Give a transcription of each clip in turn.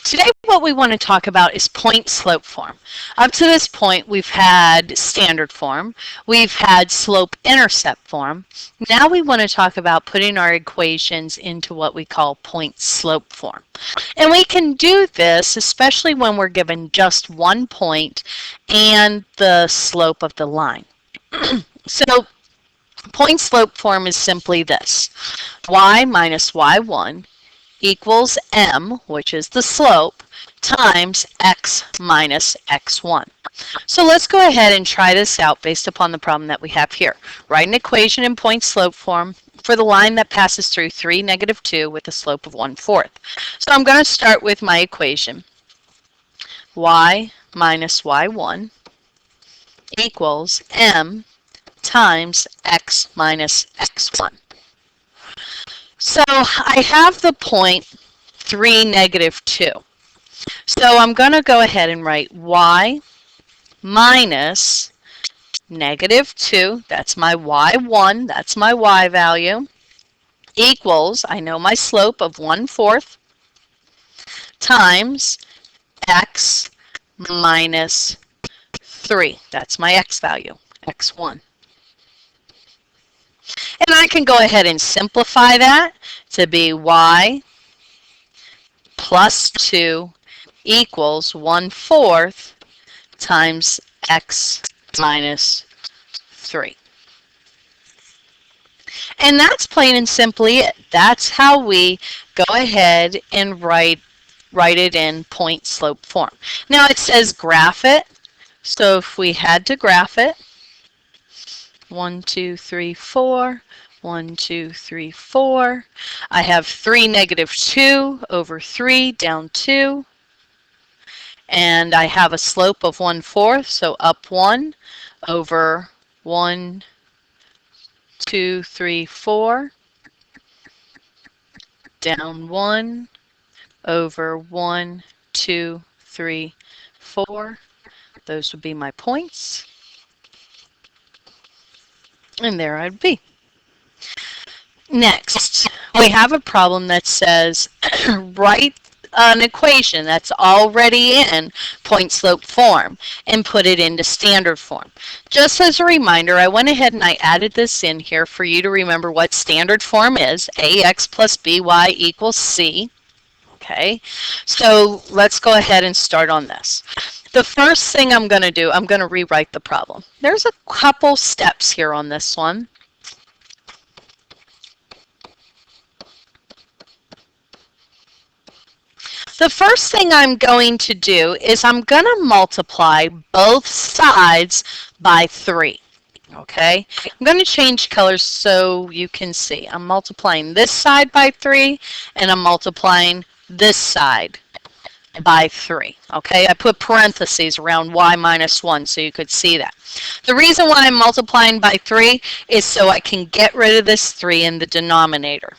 Today what we want to talk about is point-slope form. Up to this point we've had standard form, we've had slope-intercept form. Now we want to talk about putting our equations into what we call point-slope form. And we can do this especially when we're given just one point and the slope of the line. So point-slope form is simply this: y minus y1 equals m, which is the slope, times x minus x1. So let's go ahead and try this out based upon the problem that we have here. Write an equation in point-slope form for the line that passes through 3, negative 2 with a slope of 1/4. So I'm going to start with my equation. Y minus y1 equals m times x minus x1. So I have the point 3, negative 2. So I'm going to go ahead and write y minus negative 2, that's my y1, that's my y value, equals, I know my slope of 1/4, times x minus 3, that's my x value, x1. And I can go ahead and simplify that to be y plus 2 equals 1/4 times x minus 3. And that's plain and simply it. That's how we go ahead and write it in point-slope form. Now it says graph it. So if we had to graph it, 1, 2, 3, 4, 1, 2, 3, 4. I have 3, negative 2 over 3 down 2. And I have a slope of 1/4, so up 1 over 1, 2, 3, 4. Down 1 over 1, 2, 3, 4. Those would be my points. And there I'd be. Next, we have a problem that says write an equation that's already in point-slope form and put it into standard form. Just as a reminder, I went ahead and I added this in here for you to remember what standard form is. Ax plus by equals c. Okay, so let's go ahead and start on this. The first thing I'm going to do, I'm going to rewrite the problem. There's a couple steps here on this one. The first thing I'm going to do is I'm going to multiply both sides by 3. Okay, I'm going to change colors so you can see. I'm multiplying this side by 3 and I'm multiplying this side by 3. Okay, I put parentheses around y minus 1 so you could see that. The reason why I'm multiplying by 3 is so I can get rid of this 3 in the denominator.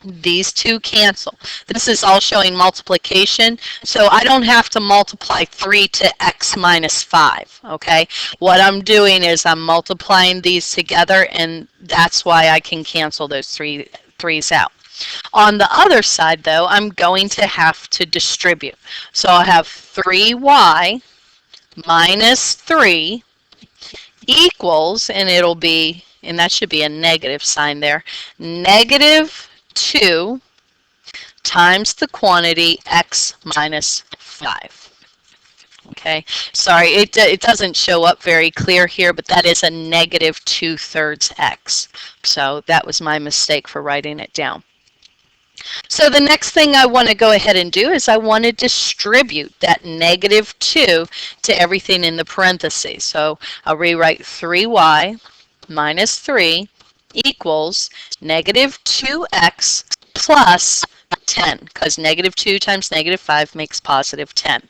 These two cancel. This is all showing multiplication, so I don't have to multiply 3 to x minus 5, okay? What I'm doing is I'm multiplying these together, and that's why I can cancel those threes out. On the other side, though, I'm going to have to distribute. So I'll have 3y minus 3 equals, and it'll be, and that should be a negative sign there, negative 2 times the quantity x minus 5. Okay, sorry, it doesn't show up very clear here, but that is a negative 2/3 x. So that was my mistake for writing it down. So the next thing I want to go ahead and do is I want to distribute that negative 2 to everything in the parentheses. So I'll rewrite 3y minus 3 equals negative 2x plus 10, because negative 2 times negative 5 makes positive 10.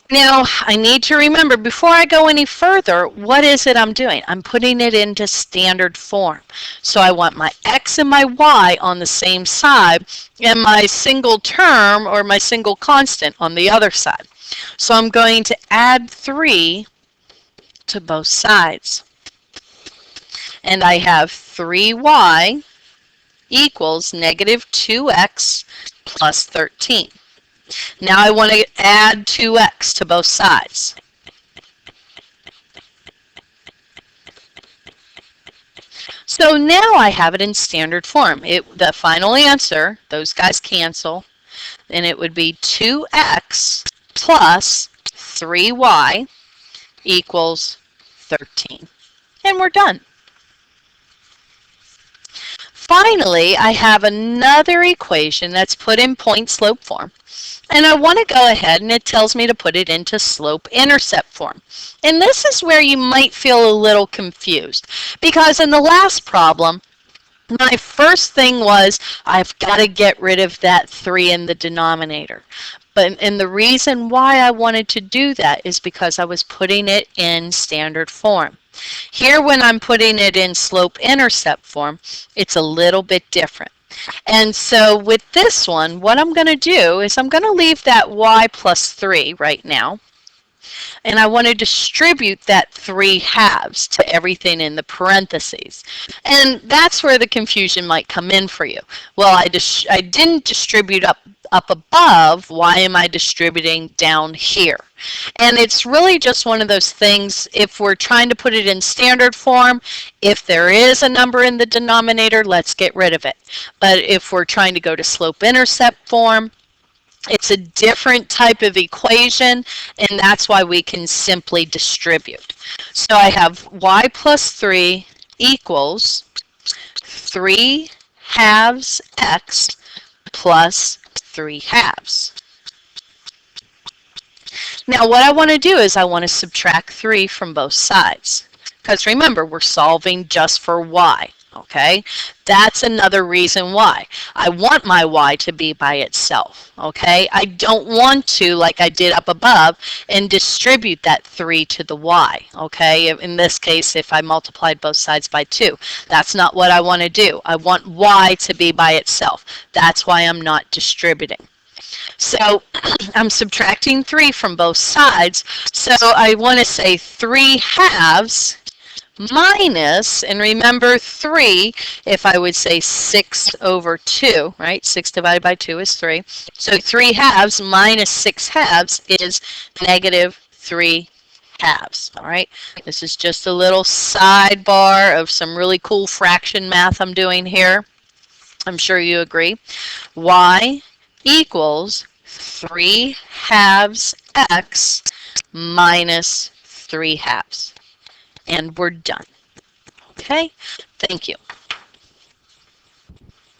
Now, I need to remember, before I go any further, what is it I'm doing? I'm putting it into standard form. So I want my x and my y on the same side, and my single term, or my single constant, on the other side. So I'm going to add 3 to both sides. And I have 3y equals negative 2x plus 13. Now I want to add 2x to both sides. So now I have it in standard form. The final answer, those guys cancel, and it would be 2x plus 3y equals 13. And we're done. Finally, I have another equation that's put in point-slope form. And I want to go ahead and it tells me to put it into slope-intercept form. And this is where you might feel a little confused, because in the last problem, my first thing was I've got to get rid of that 3 in the denominator. And the reason why I wanted to do that is because I was putting it in standard form. Here, when I'm putting it in slope-intercept form, it's a little bit different. And so with this one, what I'm going to do is I'm going to leave that y plus 3 right now. And I want to distribute that 3 halves to everything in the parentheses. And that's where the confusion might come in for you. Well, I didn't distribute up above. Why am I distributing down here? And it's really just one of those things, if we're trying to put it in standard form, if there is a number in the denominator, let's get rid of it. But if we're trying to go to slope-intercept form, it's a different type of equation, and that's why we can simply distribute. So I have y plus 3 equals 3 halves x plus 3 halves. Now what I want to do is I want to subtract 3 from both sides. Because remember, we're solving just for y. Okay, that's another reason why. I want my y to be by itself, okay? I don't want to, like I did up above, and distribute that 3 to the y, okay? In this case, if I multiplied both sides by 2. That's not what I want to do. I want y to be by itself. That's why I'm not distributing. So I'm subtracting 3 from both sides, so I want to say 3 halves minus, and remember 3, if I would say 6 over 2, right? 6 divided by 2 is 3. So 3 halves minus 6 halves is negative 3 halves, all right? This is just a little sidebar of some really cool fraction math I'm doing here. I'm sure you agree. Y equals 3 halves x minus 3 halves. And we're done. Okay? Thank you.